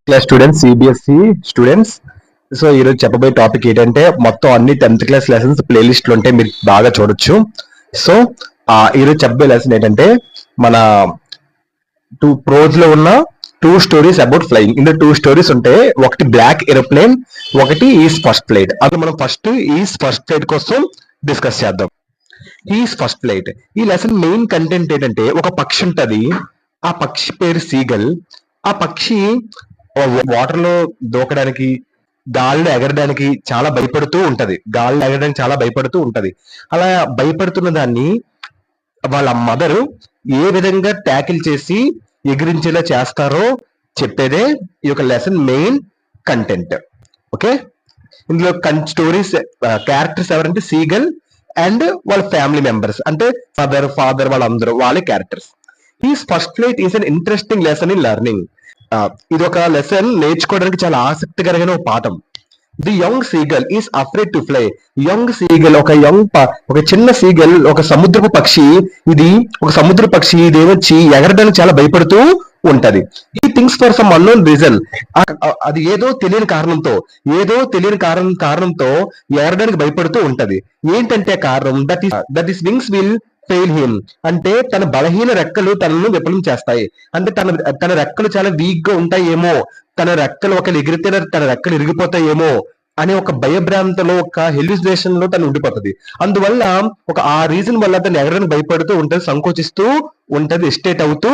Class students, CBSE students. So ఈరోజు చెప్పబోయే topic ఏంటంటే మొత్తం అన్ని 10th క్లాస్ లెసన్స్ ప్లేలిస్ట్లు ఉంటే మీరు బాగా చూడొచ్చు. సో ఈరోజు చెప్పబోయే లెసన్ ఏంటంటే మన ప్రోజ్ లో ఉన్న 2 స్టోరీస్ అబౌట్ ఫ్లయింగ్. ఇందులో 2 స్టోరీస్ ఉంటాయి. ఒకటి బ్లాక్ ఏరోప్లేన్, ఒకటి ఈస్ ఫస్ట్ ఫ్లైట్. అది మనం ఫస్ట్ ఈస్ ఫస్ట్ ఫ్లైట్ కోసం డిస్కస్ చేద్దాం. Is first flight. ఈ లెసన్ మెయిన్ కంటెంట్ ఏంటంటే ఒక పక్షి ఉంటది. ఆ పక్షి పేరు సీగల్. ఆ పక్షి వాటర్ లో దూకడానికి, గాల్లో ఎగరడానికి చాలా భయపడుతూ ఉంటది. గాల్లో ఎగరడానికి చాలా భయపడుతూ ఉంటది. అలా భయపడుతున్న దాన్ని వాళ్ళ మదర్ ఏ విధంగా ట్యాకిల్ చేసి ఎగిరించేలా చేస్తారో చెప్పేదే ఈ యొక్క లెసన్ మెయిన్ కంటెంట్. ఓకే, ఇందులో స్టోరీస్ క్యారెక్టర్స్ ఎవరంటే సీగల్ అండ్ వాళ్ళ ఫ్యామిలీ మెంబర్స్, అంటే ఫాదర్ వాళ్ళందరూ వాళ్ళే characters. He's first flight is an interesting lesson in learning. ఇది ఒక లెసన్ నేర్చుకోవడానికి చాలా ఆసక్తికరమైన ఒక పాఠం. The young seagull is afraid to fly. Young seagull ఒక చిన్న సీగల్, ఒక సముద్రపు పక్షి. ఇది ఒక సముద్ర పక్షి. ఇది ఏమొచ్చి ఎగరడానికి చాలా భయపడుతూ ఉంటది. ఈ things for some unknown reason. అది ఏదో తెలియని కారణంతో ఎగరడానికి భయపడుతూ ఉంటది. ఏంటంటే కారణం that is wings will fail him. అంటే తన బలహీన రెక్కలు తనను విఫలం చేస్తాయి. అంటే తన రెక్కలు చాలా వీక్ గా ఉంటాయేమో, తన రెక్కలు ఒకళ్ళు ఎగిరితే తన రెక్కలు ఇరిగిపోతాయేమో అనే ఒక భయభ్రాంతలో, ఒక హెల్యూసినేషన్ లో తను ఉండిపోతుంది. అందువల్ల ఆ రీజన్ వల్ల తను ఎగరడానికి భయపడుతూ ఉంటది, సంకోచిస్తూ ఉంటది, ఎస్టేట్ అవుతూ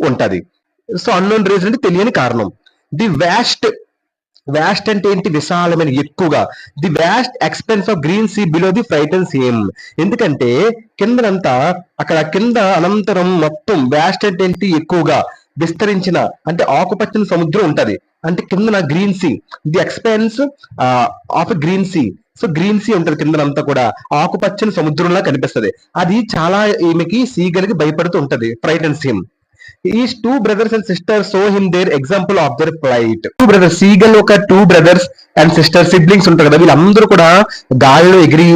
ఉంటది. సో అన్నోన్ రీజన్ అంటే తెలియని కారణం. ది వ్యాస్ట్ అంటే ఏంటి? విశాలమైన, ఎక్కువగా. The vast expanse of green sea below the frightens him. ఎందుకంటే కిందనంతా, అక్కడ కింద అనంతరం మొత్తం, వ్యాస్ట్ అంటే ఏంటి? ఎక్కువగా విస్తరించిన, అంటే ఆకుపచ్చని సముద్రం ఉంటది. అంటే కిందన green sea, the expense of green see. So green sea ఉంటది కిందనంతా కూడా, ఆకుపచ్చని సముద్రంలా కనిపిస్తది. అది చాలా ఈమెకి సీగలికి భయపడుతూ ఉంటది, frightens him. Is 2 brothers and sisters show him their example of their flight. 2 brothers, seagull ఒక 2 brothers and sisters, సిబ్లింగ్స్ ఉంటారు కదా, వీళ్ళందరూ కూడా గాలిలో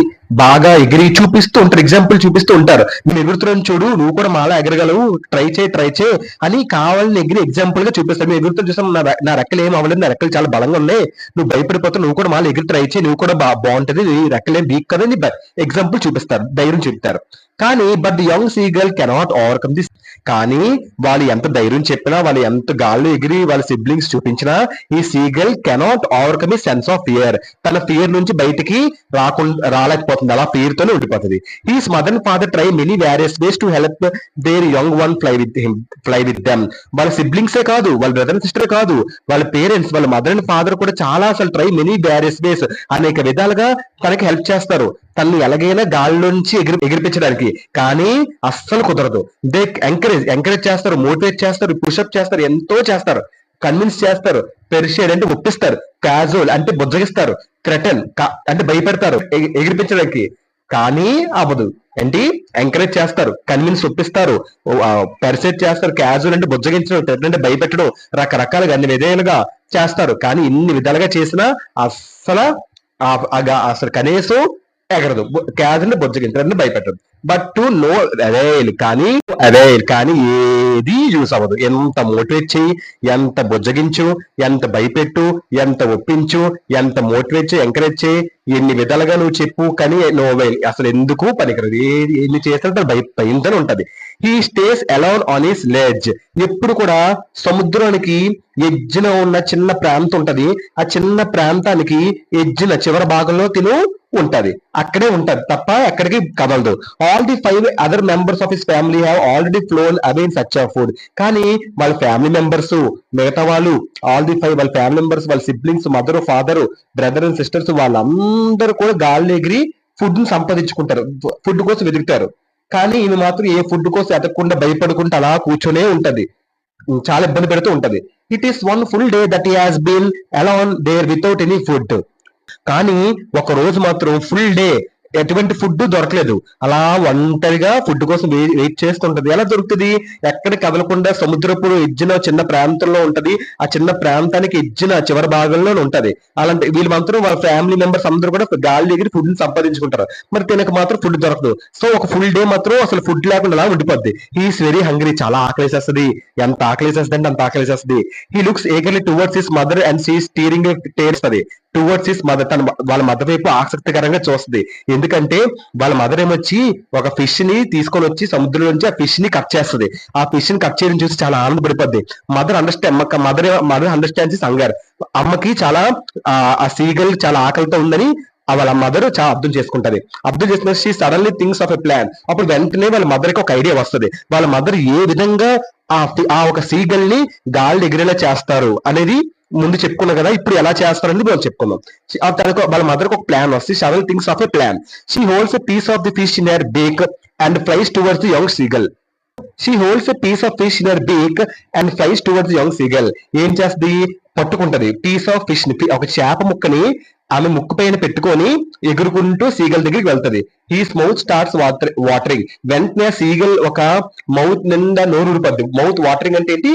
బాగా ఎగిరి చూపిస్తూ ఉంటారు, ఎగ్జాంపుల్ చూపిస్తూ ఉంటారు. నేను ఎగురుతున్నాను చూడు, నువ్వు కూడా మాలా ఎగరగలవు, ట్రై చేయి అని కావాలని ఎగిరి ఎగ్జాంపుల్ గా చూపిస్తాడు. నేను ఎగురుతూ చూసాం, నా రెక్కలు ఏం అవ్వలేదు, నా రెక్కలు చాలా బలంగా ఉన్నాయి, నువ్వు భయపడిపోతావు, నువ్వు కూడా మాలా ఎగిరి ట్రై చేయి, నువ్వు కూడా బాగుంటది, నీ రెక్కలు ఏం వీక్ కదా అని ఎగ్జాంపుల్ చూపిస్తారు, ధైర్యం చూపుతారు. కానీ but the young seagull cannot overcome this. కానీ వాళ్ళు ఎంత ధైర్యం చెప్పినా, వాళ్ళు ఎంత గాల్లో ఎగిరి వాళ్ళ సిబ్లింగ్స్ చూపించినా, ఈ సీగల్ కెనాట్ ఓవర్కమ్ ఈ సెన్స్ ఆఫ్ ఫియర్. తన ఫియర్ నుంచి బయటికి రాలేకపోతుంది, అలా ఫియర్ తోనే ఉండిపోతుంది. His mother and father try many various ways to help their young one fly with them. వాళ్ళ సిబ్లింగ్సే కాదు, వాళ్ళ బ్రదర్ అండ్ సిస్టర్ కాదు, వాళ్ళ పేరెంట్స్, వాళ్ళ మదర్ అండ్ ఫాదర్ కూడా చాలా అసలు ట్రై మెనీ వేరియస్ వేస్, అనేక విధాలుగా తనకి హెల్ప్ చేస్తారు, తనని ఎలాగైనా గాల్లోంచి ఎగిరిపించడానికి. కానీ అస్సలు కుదరదు. దే ఎంకరేజ్ చేస్తారు, మోటివేట్ చేస్తారు, పుషప్ చేస్తారు, ఎంతో చేస్తారు, కన్విన్స్ చేస్తారు, పెర్షియడ్ అంటే ఒప్పిస్తారు, క్యాజువల్ అంటే బుజ్జగిస్తారు, క్రెటన్ అంటే భయపెడతారు ఎగిరిపించడానికి. కానీ అవ్వదు. ఏంటి? ఎంకరేజ్ చేస్తారు, కన్విన్స్ ఒప్పిస్తారు, పెర్షియడ్ చేస్తారు, క్యాజువల్ అంటే బుజ్జగించడం, క్రెటన్ అంటే భయపెట్టడం, రకరకాలుగా అన్ని విధాలుగా చేస్తారు. కానీ ఇన్ని విధాలుగా చేసినా అసలు కనీసం ఎగరదు. క్యాజువల్ బుజ్జగించడం, భయపెట్టదు. బట్ టు నో అవైల్, కానీ ఏది యూస్ అవ్వదు. ఎంత మోటివేట్ చేయి, ఎంత బుజ్జగించు, ఎంత భయపెట్టు, ఎంత ఒప్పించు, ఎంత మోటివేట్ చేయి, ఎంకరేజ్ చేయి, ఎన్ని విధాలుగా నువ్వు చెప్పు, కానీ నో అవైల్, అసలు ఎందుకు పనికిరదు. ఎన్ని చేస్తే భయంతో ఉంటది. He stays alone on his ledge. ఎప్పుడు కూడా సముద్రానికి ఎడ్జిన ఉన్న చిన్న ప్రాంతం ఉంటది, ఆ చిన్న ప్రాంతానికి ఎడ్జిన చివరి భాగంలో ఉంటది, అక్కడే ఉంటది తప్ప ఎక్కడికి కదలదు. All the 5 other members of his family have already flown away in search of food. కానీ వాళ్ళ ఫ్యామిలీ మెంబర్స్, మిగతా వాళ్ళు, ఆల్ ది 5 వాళ్ళ ఫ్యామిలీ మెంబర్స్, వాళ్ళ siblings, mother, father, brother and sisters, వాళ్ళందరూ కూడా గాల్లో ఎగిరి ఫుడ్ ని సంపాదించుకుంటారు, ఫుడ్ కోసం వెతుకుతారు. కానీ ఈమె మాత్రం ఏ ఫుడ్ కోసం ఎతకకుండా భయపడుకుంటూ అలా కూర్చొనే ఉంటది, చాలా ఇబ్బంది పెడుతూ ఉంటది. It is one full day that he has been alone there without any food. కానీ ఒక రోజు మాత్రం ఫుల్ డే ఎటువంటి ఫుడ్ దొరకలేదు. అలా ఒంటరిగా ఫుడ్ కోసం వెయిట్ చేస్తుంటది. ఎలా దొరుకుతుంది? ఎక్కడ కదలకుండా సముద్రపు ఎజ్జిన చిన్న ప్రాంతంలో ఉంటది. ఆ చిన్న ప్రాంతానికి ఎజ్జిన చివరి భాగంలో ఉంటది. అలాంటి వీళ్ళు మాత్రం వాళ్ళ ఫ్యామిలీ మెంబర్స్ అందరూ కూడా గాలి ఎగిరి ఫుడ్ ని సంపాదించుకుంటారు. మరి తినక మాత్రం ఫుడ్ దొరకదు. సో ఒక ఫుల్ డే మాత్రం అసలు ఫుడ్ లేకుండా అలా ఉండిపోద్ది. హీఈస్ వెరీ హంగ్రీ, చాలా ఆకలేసేస్తుంది. ఎంత ఆకలేసేస్తుంది అంటే అంత ఆకలేసేస్తుంది. He looks eagerly towards his mother and see steering టేర్స్తది. టువర్డ్స్ హిస్ మదర్, తన వాళ్ళ మదర్ వైపు ఆసక్తికరంగా చూస్తుంది. ఎందుకంటే వాళ్ళ మదర్ ఏమొచ్చి ఒక ఫిష్ ని తీసుకొని వచ్చి సముద్రం నుంచి ఆ ఫిష్ ని కట్ చేస్తుంది. ఆ ఫిష్ ని కట్ చేయడం చూసి చాలా ఆనందపడిపోద్ది. Mother understands hunger. అమ్మకి చాలా ఆ సీగల్ చాలా ఆకలితో ఉందని వాళ్ళ మదర్ చాలా అర్థం చేసుకుంటది. అర్థం చేసుకున్న she suddenly things of a plan. అప్పుడు వెంటనే వాళ్ళ మదర్ కి ఒక ఐడియా వస్తుంది. వాళ్ళ మదర్ ఏ విధంగా ఆ ఒక సీగల్ ని గాలి ఎగిరేలా చేస్తారు అనేది ముందు చెప్పుకున్నాం కదా. ఇప్పుడు ఎలా చేస్తారని మనం చెప్పుకుందాం. తనకు వాళ్ళ మదర్ ఒక ప్లాన్ వస్తుంది. Several things of a plan. She holds a piece of the fish in her beak and flies towards the young seagull. She holds a piece of fish in her beak and flies towards the young seagull. ఏం చేస్తుంది? పట్టుకుంటది piece of fish ని, ఒక చేప ముక్కని ఆమె ముక్కు పైన పెట్టుకొని ఎగురుకుంటూ సీగల్ దగ్గరికి వెళ్తది. ఈ మౌత్ స్టార్ట్స్ వాటరింగ్. వెంటనే సీగల్ ఒక మౌత్ నిండా నోరూరిపద్ది. మౌత్ వాటరింగ్ అంటే ఏంటి?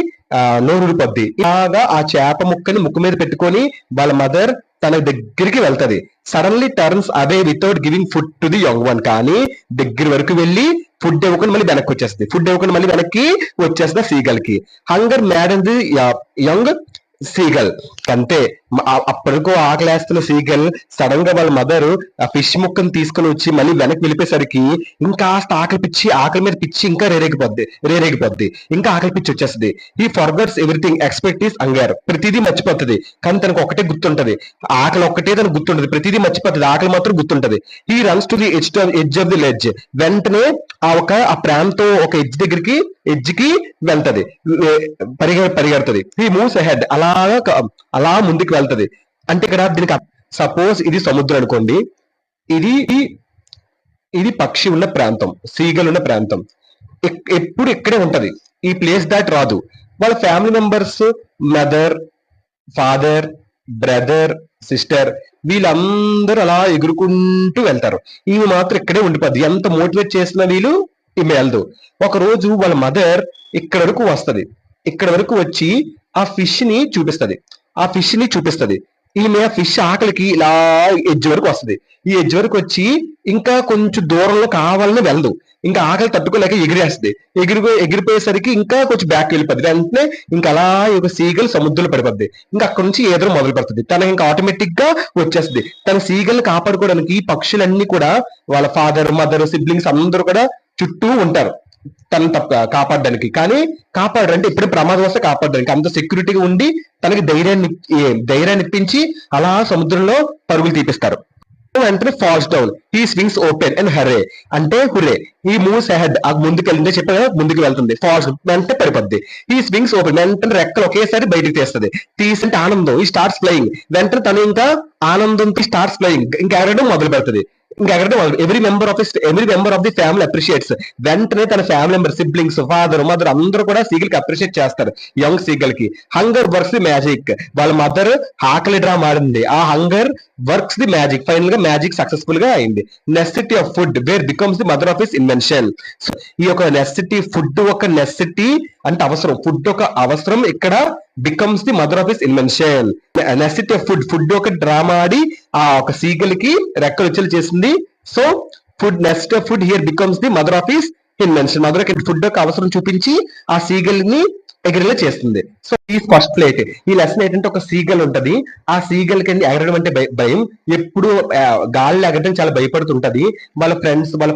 నోరూరిపద్ది. ఇలాగా ఆ చేప ముక్కని ముక్కు మీద పెట్టుకొని వాళ్ళ మదర్ తన దగ్గరికి వెళ్తది. Suddenly turns away without giving food to the young one. కానీ దగ్గర వరకు వెళ్ళి ఫుడ్ ఇవ్వకుండా మళ్ళీ వెనక్కి వచ్చేస్తుంది. ఫుడ్ ఇవ్వకుండా మళ్ళీ వెనక్కి వచ్చేస్తుంది సీగల్ కి. Hunger mad the young seagull. అంతే, అప్పటికో ఆకలేస్తున్న సీగల్ సడన్ గా వాళ్ళ మదర్ ఆ ఫిష్ ముక్కను తీసుకుని వచ్చి మళ్ళీ వెనక్కి వెళ్ళిపోయేసరికి ఇంకా ఆకలి మీద పిచ్చి ఇంకా రేరేగిపోద్ది. ఇంకా ఆకలి పిచ్చి వచ్చేస్తుంది. ఈ ఫర్గట్స్ ఎవ్రీథింగ్ ఎక్స్పెక్ట్ ఈస్ అంగర్. ప్రతిదీ మర్చిపోతుంది. కానీ తనకు ఒకటే గుర్తుంటది, ఆకలి ఒక్కటే తనకు గుర్తుంటది. ప్రతిదీ మర్చిపోతుంది, ఆకలి మాత్రం గుర్తుంటది. ఈ runs to the edge of the ledge. వెంటనే ఆ ప్రాంతం ఒక ఎడ్జ్ కి వెళ్తది, పరిగెడుతుంది. ఈ మూవ్స్ అహెడ్. అలా ముందుకు వెళ్తది. అంటే ఇక్కడ దీనికి సపోజ్ ఇది సముద్రం అనుకోండి, ఇది పక్షి ఉన్న ప్రాంతం, సీగల్ ఉన్న ప్రాంతం. ఎప్పుడు ఇక్కడే ఉంటది, ఈ ప్లేస్ దాటి రాదు. వాళ్ళ family members, mother, father, brother, sister, వీళ్ళందరూ అలా ఎగురుకుంటూ వెళ్తారు. ఈమె మాత్రం ఇక్కడే ఉండిపోద్ది. ఎంత మోటివేట్ చేసినా వీళ్ళు ఈమె వెళ్దు. ఒక రోజు వాళ్ళ మదర్ ఇక్కడ వరకు వస్తది. ఇక్కడ వరకు వచ్చి ఆ ఫిష్ ని చూపిస్తది. ఈమె ఆ ఫిష్ ఆకలికి ఇలా ఎడ్జ్ వరకు వస్తది. ఈ ఎడ్జ్ వరకు వచ్చి ఇంకా కొంచెం దూరంలో కావాలని వెళ్దు. ఇంకా ఆకలి తట్టుకోలేక ఎగిరేస్తుంది. ఎగిరిపోయేసరికి ఇంకా కొంచెం బ్యాక్ వెళ్ళిపోద్ది. వెంటనే ఇంకా అలా ఒక సీగల్ సముద్రంలో పడిపోద్ది. ఇంకా అక్కడ నుంచి ఏదో మొదలు పెడుతుంది. తన ఇంకా ఆటోమేటిక్ గా వచ్చేస్తుంది. తన సీగల్ కాపాడుకోవడానికి పక్షులన్నీ కూడా వాళ్ళ ఫాదర్, మదర్, సిబ్లింగ్స్ అందరూ కూడా చుట్టూ ఉంటారు తనని కాపాడడానికి. కానీ కాపాడంటే ఎప్పుడు ప్రమాదం వస్తే కాపాడడానికి అంత సెక్యూరిటీగా ఉండి తనకి ధైర్యాన్ని ఇప్పించి అలా సముద్రంలో పరుగులు తీపిస్తారు. వెంటనే falls down. He swings open and hurray అంటే హుర్రే. ఈ మూవ్స్ అహెడ్. ముందుకు వెళ్తుంటే చెప్పాను కదా, ముందుకు వెళ్తుంది. ఫాల్స్ వెంటనే పడిపోద్ది. ఈ స్వింగ్స్ ఓపెన్. వెంటనే రెక్కలు ఒకేసారి బయటికి తీస్తుంది. తీసింటే ఆనందం. ఈ స్టార్ట్స్ ఫ్లయింగ్. వెంటనే తను ఇంకా ఆనందంతో స్టార్ట్స్ ఫ్లయింగ్. ఇంకా ఎగరడం మొదలు పెడుతుంది. Every member of the family appreciates. వెంటనే తన family member, siblings, father, mother అందరూ కూడా సీగల్ కి అప్రిషియేట్ చేస్తారు. యంగ్ సీగల్ కి. Hunger works the magic. వాళ్ళ మదర్ ఆకలి డ్రామా ఆడింది. ఆ hunger works the magic. Final గా మ్యాజిక్ సక్సెస్ఫుల్ గా అయింది. Necessity of food where becomes the mother of his invention. ఈ యొక్క నెసెసిటీ, ఫుడ్ ఒక నెసెసిటీ అంటే అవసరం. ఫుడ్ ఒక అవసరం ఇక్కడ becomes the mother of his invention. Necessity of food ఒక డ్రామా ఆడి ఆ ఒక సీగల్ కి రెక్కలు వచ్చేలా చేసింది. So necessity of food here becomes the mother of his invention. Mother food యొక్క అవసరం చూపించి ఆ సీగల్ ని ఎగిరేలా చేస్తుంది. సో ఈ ఫస్ట్ ప్లేట్. ఈ లెసన్ ఏంటంటే ఒక సీగల్ ఉంటది. ఆ సీగల్ కి ఎగరడం అంటే భయం. ఎప్పుడు గాలిలో ఎగరడం చాలా భయపడుతుంటది. వాళ్ళ ఫ్రెండ్స్, వాళ్ళ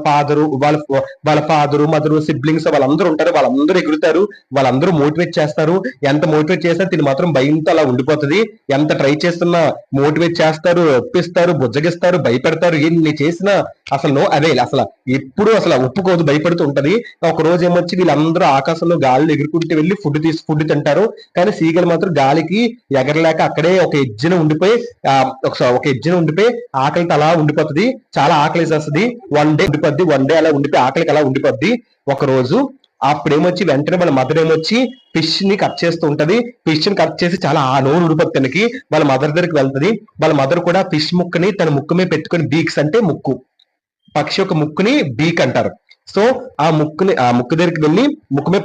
ఫాదరు, మదరు, సిబ్లింగ్స్ వాళ్ళందరూ ఉంటారు. వాళ్ళందరూ ఎగురుతారు. వాళ్ళందరూ మోటివేట్ చేస్తారు. ఎంత మోటివేట్ చేసినా తిని మాత్రం భయంతో అలా ఉండిపోతుంది. ఎంత ట్రై చేస్తున్నా మోటివేట్ చేస్తారు, ఒప్పిస్తారు, బుజ్జగిస్తారు, భయపెడతారు. ఎన్ని చేసినా అసలు నో అవైల్. అసలు ఎప్పుడు అసలు ఒప్పుకోదు, భయపడుతూ ఉంటది. ఒక రోజు ఏమొచ్చి వీళ్ళందరూ ఆకాశంలో గాలిలో ఎగురుకుంటూ వెళ్ళి ఫుడ్ తింటారు. కానీ సీగల్ మాత్రం గాలికి ఎగరలేక అక్కడే ఒక ఎడ్జిన ఉండిపోయి ఆకలితో అలా ఉండిపోతుంది. చాలా ఆకలి వేసేస్తుంది. వన్ డే అలా ఉండిపోయి ఆకలికి అలా ఉండిపోద్ది. ఒక రోజు అప్పుడేమొచ్చి వెంటనే వాళ్ళ మదర్ ఏమొచ్చి ఫిష్ ని కట్ చేస్తూ ఉంటది. ఫిష్ ని కట్ చేసి చాలా నోరు ఉడిపోద్ది తనకి. వాళ్ళ మదర్ దగ్గరికి వెళ్తది. వాళ్ళ మదర్ కూడా ఫిష్ ముక్కని తన ముక్కు మీద పెట్టుకుని, బీక్స్ అంటే ముక్కు, పక్షి యొక్క ముక్కుని బీక్ అంటారు. సో ఆ ముక్కు దగ్గరికి వెళ్ళి ముక్కు మీద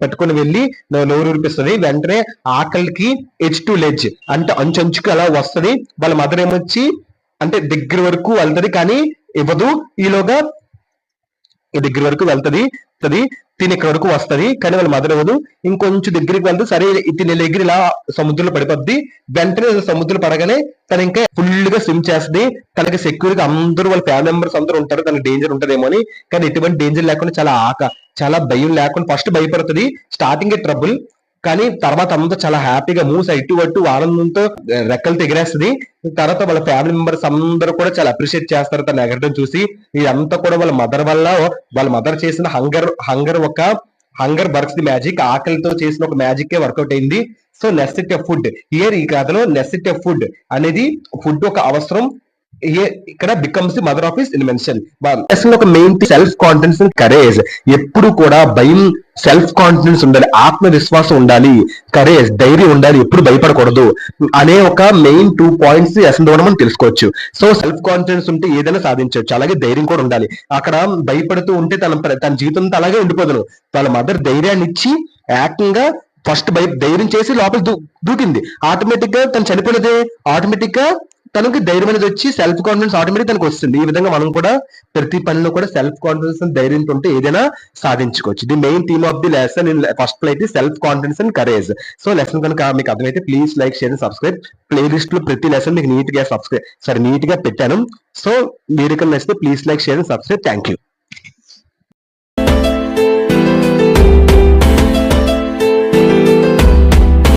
పట్టుకొని వెళ్ళి నోరు ఊరిపిస్తుంది. వెంటనే ఆకలికి ఎడ్జ్ టు లెడ్జ్ అంటే అంచుకి అలా వస్తుంది. వాళ్ళ మదర్ ఏమొచ్చి అంటే దగ్గర వరకు వెళ్తది కానీ ఇవ్వదు. ఈలోగా దగ్గర వరకు వెళ్తది, తిని ఇక్కడ వరకు వస్తది కానీ వాళ్ళ మదర్ ఇవ్వదు. ఇంకొంచెం దగ్గరికి వెళ్తే సరే తిని దగ్గర ఇలా సముద్రంలో పడిపోద్ది. వెంటనే సముద్రం పడగానే తను ఇంకా ఫుల్ గా స్విమ్ చేస్తుంది. తనకి సెక్యూర్ గా అందరూ వాళ్ళ ఫ్యామిలీ మెంబర్స్ అందరూ ఉంటారు, తనకి డేంజర్ ఉంటదేమో అని. కానీ ఎటువంటి డేంజర్ లేకుండా చాలా భయం లేకుండా ఫస్ట్ భయపడుతుంది, స్టార్టింగ్ ట్రబుల్. కానీ తర్వాత అంతా చాలా హ్యాపీగా మూవ్స్ ఇటు అటు ఆనందంతో రెక్కలు ఎగిరేస్తుంది. తర్వాత వాళ్ళ ఫ్యామిలీ మెంబర్స్ అందరూ కూడా చాలా అప్రిషియేట్ చేస్తారు తను ఎగరడం చూసి. ఇదంతా కూడా వాళ్ళ మదర్ వల్ల, వాళ్ళ మదర్ చేసిన హంగర్ వర్క్స్ ది మ్యాజిక్, ఆకలితో చేసిన ఒక మ్యాజిక్ వర్కౌట్ అయింది. So necessity of food here, ఈ కథలో నెసెసిటీ ఆఫ్ ఫుడ్ అనేది ఫుడ్ ఒక అవసరం ఇక్కడ becomes the mother of his invention. ఒక main self confidence and courage. ఎప్పుడు కూడా భయం, సెల్ఫ్ కాన్ఫిడెన్స్ ఉండాలి, ఆత్మవిశ్వాసం ఉండాలి, కరేజ్ ధైర్యం ఉండాలి, ఎప్పుడు భయపడకూడదు అనే ఒక మెయిన్ 2 పాయింట్స్ ఎసన్ ద్వారా మనం తెలుసుకోవచ్చు. సో సెల్ఫ్ కాన్ఫిడెన్స్ ఉంటే ఏదైనా సాధించవచ్చు, అలాగే ధైర్యం కూడా ఉండాలి. అక్కడ భయపడుతూ ఉంటే తన జీవితంతో అలాగే ఉండిపోదును. వాళ్ళ మదర్ ధైర్యాన్ని ఇచ్చి ఏకంగా ఫస్ట్ ధైర్యం చేసి లోపల దూకింది. ఆటోమేటిక్ గా తను చనిపోయినదే, ఆటోమేటిక్ గా తనకి ధైర్యం అనేది వచ్చి సెల్ఫ్ కాన్ఫిడెన్స్ ఆటోమేటిక్ తనకు వస్తుంది. ఈ విధంగా మనం కూడా ప్రతి పనిలో కూడా సెల్ఫ్ కాన్ఫిడెన్స్ అండ్ ధైర్యం ఉంటే ఏదైనా సాధించుకోవచ్చు. The main theme of the lesson in first plate self confidence and courage. So lesson కనుక మీకు అర్థమైతే please like, share and subscribe. Playlist లో ప్రతి లెసన్ మీకు నీట్ గా పెట్టాను. సో మీరు కనుక నచ్చితే please like, share and subscribe. Thank you.